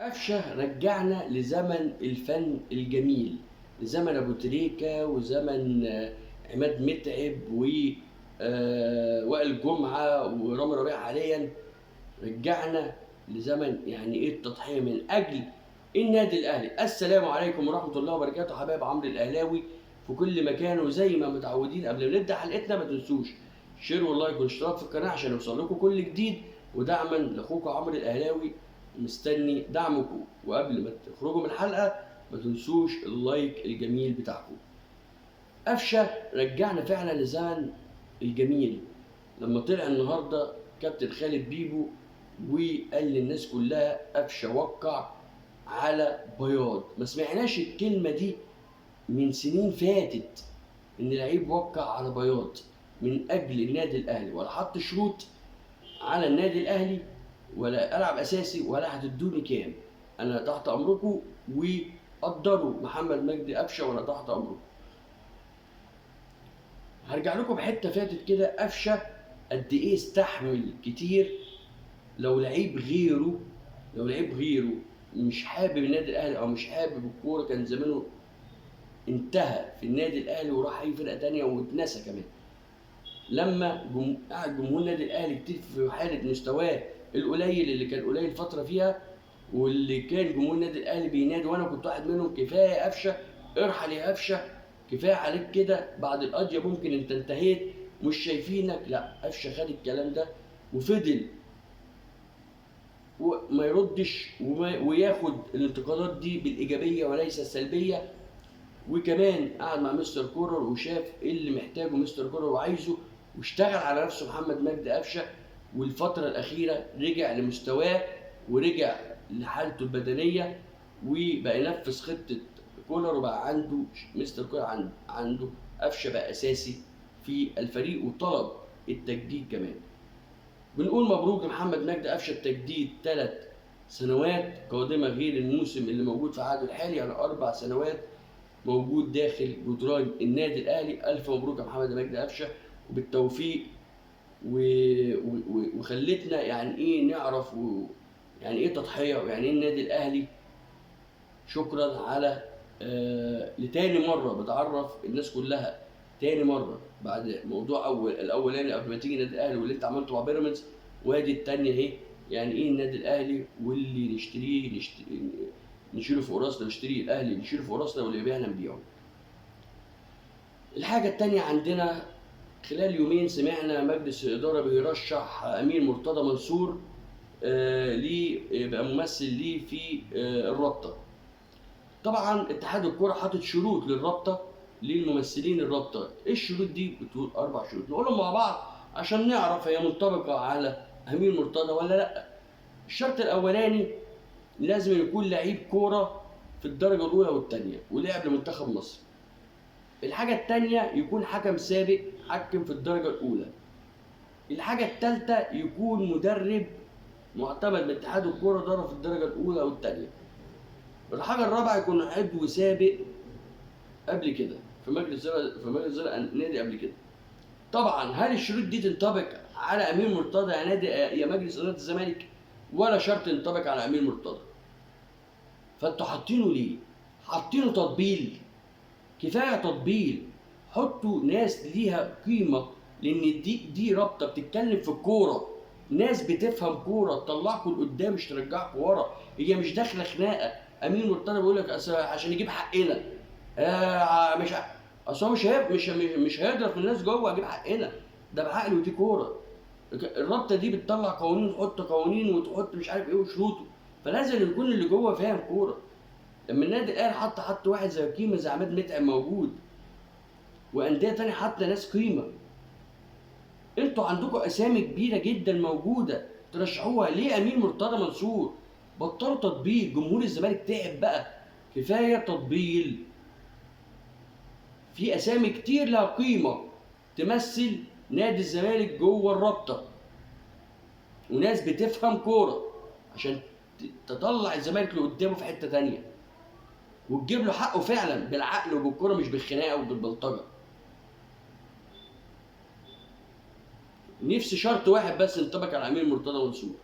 قفشة رجعنا لزمن الفن الجميل، لزمن أبو تريكة وزمن عماد متعب ووائل جمعة ورامي ربيعة حاليا. رجعنا لزمن يعني إيه التضحية من أجل النادي الأهلي. السلام عليكم ورحمة الله وبركاته حبايب عمرو الأهلاوي في كل مكان، وزي ما متعودين قبل ما نبدأ حلقتنا ما تنسوش شير واللايك والاشتراك في القناة عشان يوصل لكم كل جديد، ودعما لأخوكم عمرو الأهلاوي مستني دعمكم. وقبل ما تخرجوا من الحلقة ما تنسوش اللايك الجميل بتاعكم. قفشة رجعنا فعلا لزمن الجميل لما طلع النهارده كابتن خالد بيبو وقال للناس كلها قفشة وقع على بياض. ما سمعناش الكلمة دي من سنين فاتت، ان لعيب وقع على بياض من اجل النادي الاهلي، ولا حط شروط على النادي الاهلي، ولا العب اساسي، ولا هتدوني كام. انا تحت امركم، وقدروا محمد مجدي قفشه وانا تحت امركم. هرجع لكم بحته فاتت كده. قفشه قد ايه استحمل كتير. لو لعيب غيره مش حابب النادي الاهلي او مش حابب الكوره كان زمانه انتهى في النادي الاهلي وراح اي فرقه تانية واتنسى كمان. لما قعد جمهور النادي الاهلي كتير في حاله مستواه القليل اللي كان قليل فتره فيها، واللي كان جمهور النادي الاهلي بينادي وانا كنت واحد منهم: كفايه يا قفشه، ارحل يا قفشه، كفايه عليك كده، بعد القضيه ممكن انت انتهيت، مش شايفينك. لا، قفشه خد الكلام ده وفضل وما يردش وياخد الانتقادات دي بالايجابيه وليس السلبيه. وكمان قعد مع مستر كورر وشاف ايه اللي محتاجه مستر كورر وعايزه، واشتغل على نفسه محمد مجدي قفشه. والفتره الاخيره رجع لمستواه ورجع لحالته البدنيه، وبقى ينفذ خطه كولر، وبقى عنده مستر كولر عنده قفشه بقى اساسي في الفريق، وطلب التجديد كمان. بنقول مبروك لمحمد مجدي قفشه التجديد 3 سنوات قادمه غير الموسم اللي موجود في عقده الحالي، يعني 4 سنوات موجود داخل جدران النادي الاهلي. الف مبروك يا محمد مجدي قفشه وبالتوفيق. وخلتنا يعني ايه نعرف يعني ايه تضحيه ويعني ايه النادي الاهلي. شكرا على لتاني مره بتعرف الناس كلها، تاني مره بعد موضوع الاولاني قبل ما تيجي النادي الاهلي واللي انت عملته مع بيراميدز، وادي التانيه اهي يعني ايه النادي الاهلي، واللي نشيله فوق راسنا، نشتري الاهلي نشيله فوق راسنا، واللي يبيعنا نبيعه. الحاجة التانية عندنا، خلال يومين سمعنا مجلس الإدارة بيرشح أمير مرتضى منصور ليه يبقى ممثل ليه في الرابطة. طبعا اتحاد الكرة حاطط شروط للرابطة للممثلين الرابطة. ايه الشروط دي؟ بتقول 4 شروط نقولهم مع بعض عشان نعرف هي منطبقة على أمير مرتضى ولا لأ. الشرط الأولاني لازم يكون لعيب كورة في الدرجة الأولى والثانية ولعب لمنتخب مصر. الحاجة التانية يكون حكم سابق حكم في الدرجة الأولى. الحاجة التالتة يكون مدرب معتمد من اتحاد الكورة درب في الدرجة الأولى والتانية. الحاجة الرابعة يكون عضو سابق قبل كده في مجلس النادي قبل كده. طبعا هل الشروط دي تنطبق على أمير مرتضى يا نادي يا مجلس إدارة الزمالك؟ ولا شرط تنطبق على أمير مرتضى. فأنتوا حاطينه ليه؟ حاطينه تطبيل. كفايه تطبيل. حطوا ناس ليها قيمه، لان دي رابطه بتتكلم في الكوره، ناس بتفهم كوره تطلعكم لقدام مش ترجعكم ورا. هي مش داخله خناقه. امين مرتضى بيقول لك عشان يجيب حقنا. مش اصل هو مش هيضرب في الناس جوه يجيب حقنا، ده بعقل ودي كوره. الرابطه دي بتطلع قوانين وتحط قوانين وتحط مش عارف ايه وشروطه، فلازم يكون اللي جوه فاهم كوره. لما النادي الاهلي حط واحد زي قيمه زي عماد متعب موجود، وانديه تانية حاطه ناس قيمه. انتوا عندكم اسامي كبيره جدا موجوده ترشحوها، ليه امين مرتضى منصور؟ بطلوا تطبيل. جمهور الزمالك تعب بقى، كفايه تطبيل. في اسامي كتير لها قيمه تمثل نادي الزمالك جوه الرابطه، وناس بتفهم كوره عشان تطلع الزمالك لقدامه في حته تانية وتجيب له حقه فعلا بالعقل وبالكوره، مش بالخناقه وبالبلطجه. نفسي شرط واحد بس ينطبق على امير مرتضى منصور.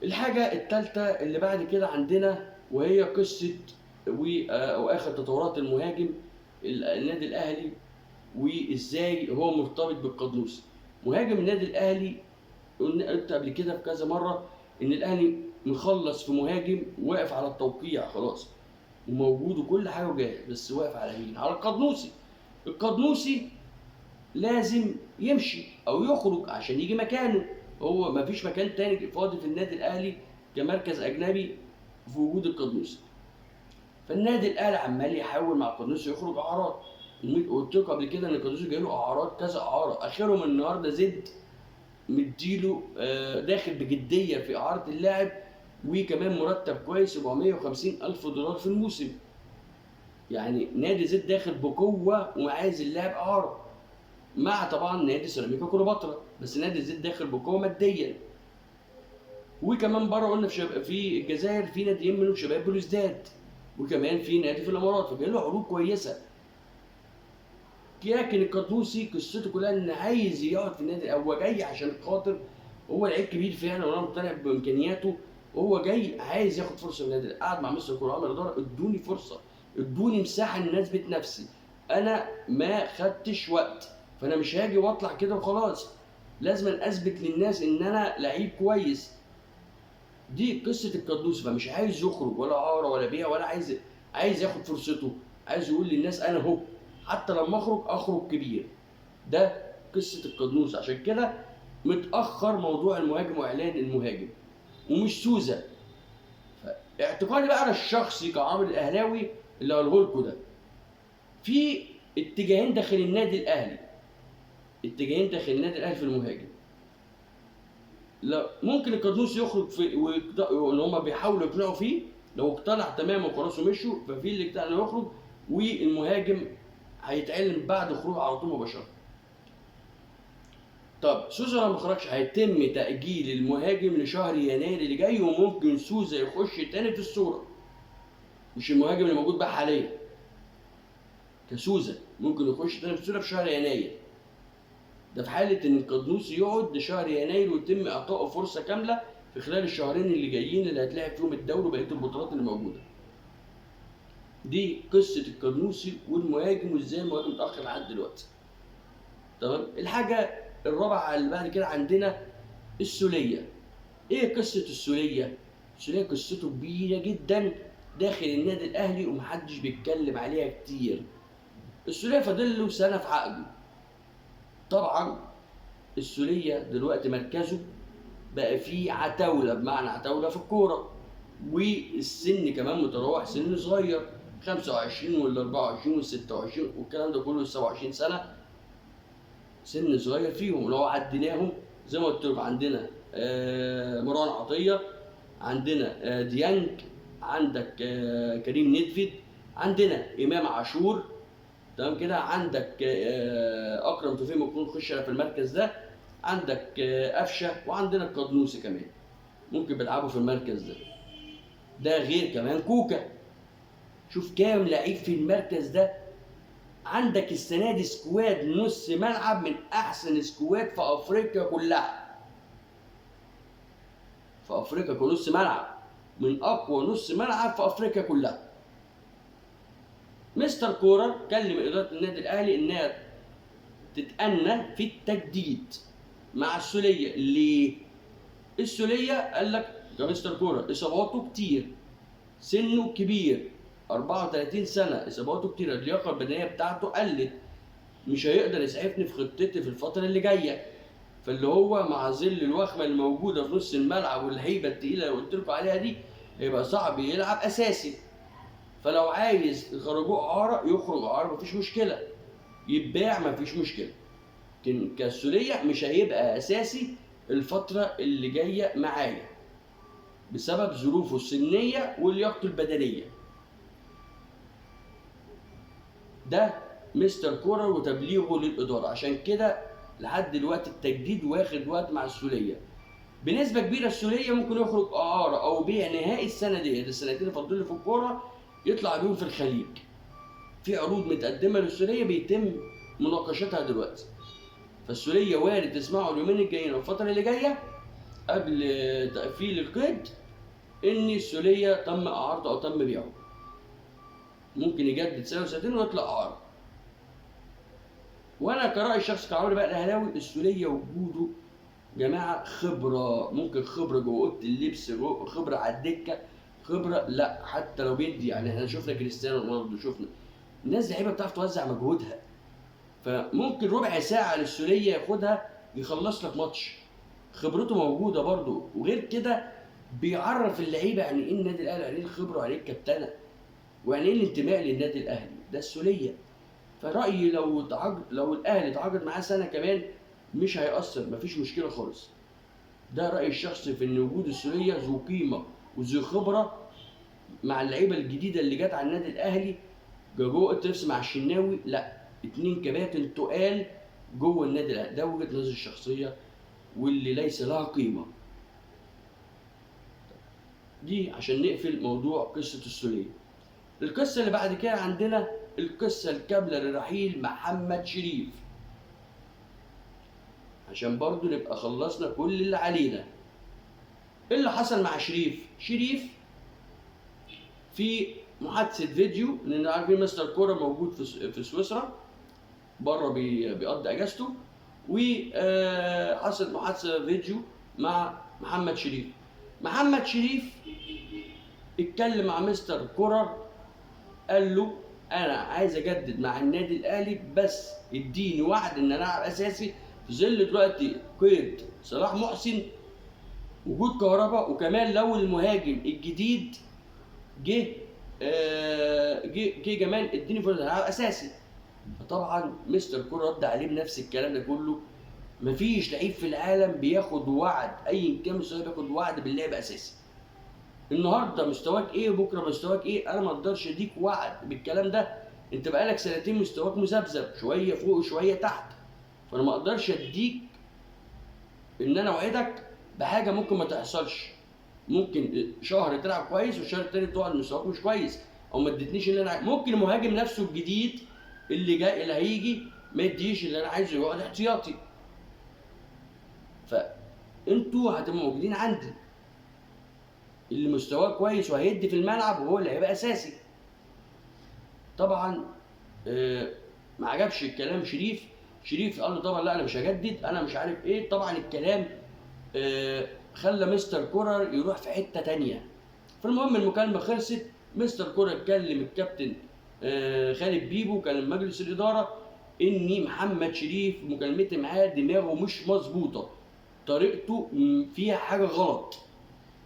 الحاجة الثالثة اللي بعد كده عندنا وهي قصة واخر تطورات المهاجم النادي الاهلي، وازاي هو مرتبط بالقدوسي. مهاجم النادي الاهلي قلت قبل كده في كذا مره ان الاهلي مخلص في مهاجم واقف على التوقيع خلاص وموجود وكل حاجه وجاهز، بس واقف على مين؟ على القدوسي. القدوسي لازم يمشي او يخرج عشان يجي مكانه، هو مفيش مكان تاني فاضي في النادي الاهلي كمركز اجنبي في وجود القدوسي. فالنادي الاهلي عمال يحاول مع القدوسي يخرج اعارات. قلت لكم قبل كده ان القدوسي جاي له اعارات كذا اعاره، اخرهم النهارده زد مديله داخل بجديه في اعاره اللاعب، وكمان مرتب كويس 750,000 دولار في الموسم. يعني نادي زد داخل بقوه وعايز اللاعب اعاره، مع طبعا نادي سيراميكا كليوباترا، بس نادي زد داخل بقوه ماديا. وكمان بره قلنا في الجزائر في ناديين منهم شباب بلوزداد، وكمان في نادي في الامارات، فجاي له عروض كويسه. لكن القدوسي قصته كلها ان عايز يقعد في النادي، هو جاي عشان خاطر هو لعيب كبير فعلا وانا مقتنع بامكانياته، هو جاي عايز ياخد فرصه في النادي. قعد مع مستر كوره عمر اداره، ادوني فرصه، ادوني مساحه ان اثبت نفسي، انا ما خدتش وقت، فانا مش هاجي واطلع كده وخلاص، لازم اثبت للناس ان انا لعيب كويس. دي قصه القدوسي، فمش عايز يخرج ولا عاره ولا بيع ولا عايز ياخد فرصته، عايز يقول للناس انا اهو، حتى لما اخرج كبير. ده قصه القدوسي، عشان كده متاخر موضوع المهاجم واعلان المهاجم، ومش سوزه. اعتقادي بقى انا الشخصي كعامل الاهلاوي اللي هقوله لكم ده، في اتجاهين داخل النادي الاهلي، في المهاجم. لا ممكن القدوسي يخرج في وان هم بيحاولوا يقنعوا فيه، لو اقتنع تماما وخلاص ومشوا، ففي اللي اقتنع انه يخرج، والمهاجم هيتعلم بعد خروجه على طول مباشره. طب سوزا لما خرجش هيتم تاجيل المهاجم لشهر يناير اللي جاي، وممكن سوزا يخش تاني في الصوره، مش المهاجم اللي موجود بقى حاليا، كسوزا ممكن يخش تاني في الصوره في شهر يناير. ده في حاله ان القدوسي يقعد لشهر يناير ويتم اعطائه فرصه كامله في خلال الشهرين اللي جايين اللي هتلعب فيهم الدوري وبقيه البطولات اللي موجوده. دي قصه القدوسي والمهاجم، وازاي المهاجم اتاخر لحد دلوقتي. تمام. الحاجه الرابعه اللي بعد كده عندنا السوليه. ايه قصه السوليه؟ السوليه قصته كبيره جدا داخل النادي الاهلي ومحدش بيتكلم عليها كتير. السوليه فاضل له سنه في عقده. طبعا السوليه دلوقتي مركزه بقى فيه عتاوله، بمعنى عتاوله في الكوره، والسن كمان متراوح، سن صغير 25 وال 24 وال 26 والكلام ده كله، 27 سنه سن صغير فيهم. لو عديناهم زي ما قلت لكم، عندنا مروان عطيه، عندنا ديانج، عندك كريم ندفد، عندنا امام عاشور، تمام كده، عندك اكرم توفيق ممكن يخش في المركز ده، عندك قفشه، وعندنا القدوسي كمان ممكن بيلعبوا في المركز ده. ده غير كمان كوكا. شوف كام لعيب في المركز ده. عندك السنه دي سكواد نص ملعب من احسن سكواد في افريقيا كلها، في افريقيا كنص ملعب، من اقوى نص ملعب في افريقيا كلها. مستر كولر كلم اداره النادي الاهلي انها تتأنى في التجديد مع السوليه. ليه؟ السوليه قال لك كمستر كولر اصاباته كتير، سنه كبير، 34 سنه، اصاباته كتير، اللياقه البدنيه بتاعته قلت، مش هيقدر يسعفني في خطتي في الفتره اللي جايه. فاللي هو مع ظل الوخمه اللي موجوده في نص الملعب والهيبه الثقيله اللي قلت لكم عليها دي، هيبقى صعب يلعب اساسي. فلو عايز يخرجوه اعاره يخرج اعاره، مفيش مشكله، يتباع مفيش مشكله. لكن كالسوليه مش هيبقى اساسي الفتره اللي جايه معايا بسبب ظروفه السنيه ولياقته البدنيه. ده مستر كولر وتبليغه للاداره، عشان كده لحد دلوقتي التجديد واخد وقت مع السوليه. بنسبه كبيره السوليه ممكن يخرج اعاره او بيع نهائي السنه دي، السنتين اللي فاضلين في الكوره يطلع بيهم في الخليج. في عروض متقدمه للسوليه بيتم مناقشتها دلوقتي، فالسوليه وارد تسمعوا اليومين الجايين والفتره اللي جايه قبل تقفيل القيد ان السوليه تم اعارته او تم بيعه. ممكن يجدد سنه وسنتين ويطلع اعاره. وانا كرأي الشخص كعمرو بقى الاهلاوي، السوليه وجوده جماعه خبره، ممكن خبره جوه اوضه اللبس، خبره على الدكه، خبره لا حتى لو بيدي، يعني احنا شفنا كريستيانو رونالدو، شفنا الناس لعيبه بتعرف توزع مجهودها. فممكن ربع ساعه للسوليه ياخدها يخلص لك ماتش. خبرته موجوده برده، وغير كده بيعرف اللعيبه يعني ايه النادي الاهلي، يعني ايه الخبره، ويعني ايه الكابتنه، ويعني ايه الانتماء للنادي الاهلي. ده السوليه. فرأيي لو الاهلي تعاقد معاه سنه كمان مش هيأثر، مفيش مشكله خالص. ده رأيي الشخصي في ان وجود السوليه ذو قيمه وذو خبره مع اللعيبه الجديده اللي جت على النادي الاهلي جوه التنافس مع الشناوي. لا، 2 كباتن تقال جوه النادي الاهلي. ده وجهه نظري الشخصيه واللي ليس لها قيمه. دي عشان نقفل موضوع قصه السوليه. القصه اللي بعد كده عندنا القصه الكامله لرحيل محمد شريف، عشان برضو نبقى خلصنا كل اللي علينا. ايه اللي حصل مع شريف؟ شريف في محادثه فيديو، لان عارفين مستر كوره موجود في سويسرا بره بيقضي اجازته، وحصل محادثه فيديو مع محمد شريف. محمد شريف اتكلم مع مستر كورر، قال له انا عايز اجدد مع النادي الاهلي بس اديني وعد ان انا العب اساسي في ظل دلوقتي قيد صلاح محسن، وجود كهرباء، وكمان لو المهاجم الجديد جه كمان اديني فرصه العب اساسي. فطبعا مستر كورر رد عليه بنفس الكلام ده كله. مفيش لعيب في العالم بياخد وعد، ايا كان مستواه بياخد وعد باللعب اساسي. النهارده مستواك ايه وبكره مستواك ايه، انا ما اقدرش اديك وعد بالكلام ده. انت بقالك سنتين مستواك مذبذب، شويه فوق وشويه تحت، فانا ما اقدرش اديك ان انا اوعدك بحاجه ممكن ما تحصلش. ممكن شهر تلعب كويس والشهر التاني تقعد مستواك مش كويس، او ما اديتنيش اللي انا ممكن المهاجم نفسه الجديد اللي جاي اللي هيجي ما يديش اللي انا عايزه، يقعد احتياطي. فانتوا هتبقوا موجودين عندي، اللي مستواه كويس وهيدي في الملعب وهو اللي هيبقى اساسي. طبعا ما عجبش الكلام شريف قال له طبعا لا انا مش هجدد، انا مش عارف ايه. طبعا الكلام خلى مستر كورر يروح في حته تانية. فالمهم المكالمه خلصت، مستر كورر كلم الكابتن خالد بيبو، كان مجلس الاداره، ان محمد شريف مكالمتي معاه دماغه مش مظبوطه، طريقته فيها حاجه غلط،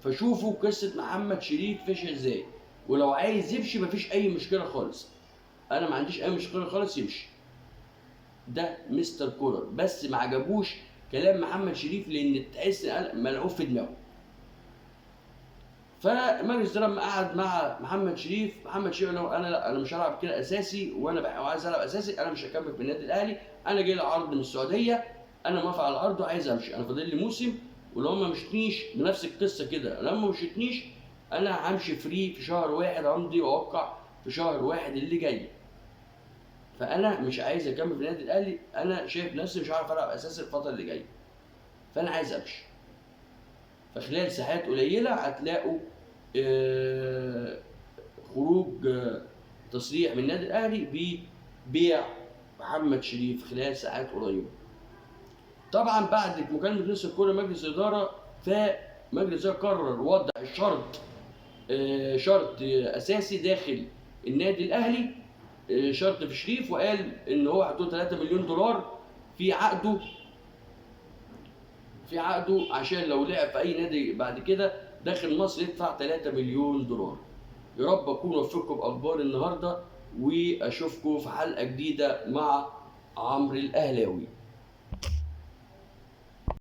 فشوفوا قصه محمد شريف فيش ازاي، ولو عايز يمشي مفيش اي مشكله خالص، انا ما عنديش اي مشكله خالص يمشي. ده مستر كولر، بس ما عجبوش كلام محمد شريف لان تحس ملعوب في دماغه. فمجلس الاداره لما قعد مع محمد شريف قال له انا لا، انا مش هلعب كده اساسي، وانا عايز العب اساسي، انا مش هكمل في النادي الاهلي، انا جاي لي عرض من السعوديه، انا موافق على العرض وعايز امشي، انا فاضل لي موسم، ولو ما مشيتنيش بنفس القصه كده، لما ما مشيتنيش انا همشي فري في شهر 1، امضي واوقع في شهر 1 اللي جاي. فانا مش عايز اكمل في النادي الاهلي، انا شايف نفسي مش هعرف العب اساسي الفتره اللي جايه، فانا عايز امشي. فخلال ساعات قليله هتلاقوا خروج تصريح من النادي الاهلي ببيع محمد شريف خلال ساعات قريبه. طبعا بعد مكالمه مستر كولر مجلس الاداره، فمجلس الاداره قرر وضع شرط اساسي داخل النادي الاهلي، شرط في شريف، وقال ان هو هيدوه 3 مليون دولار في عقده عشان لو لعب في اي نادي بعد كده داخل مصر يدفع 3 مليون دولار. يا رب اكون وفقكم باخبار النهارده، واشوفكم في حلقه جديده مع عمرو الاهلاوي.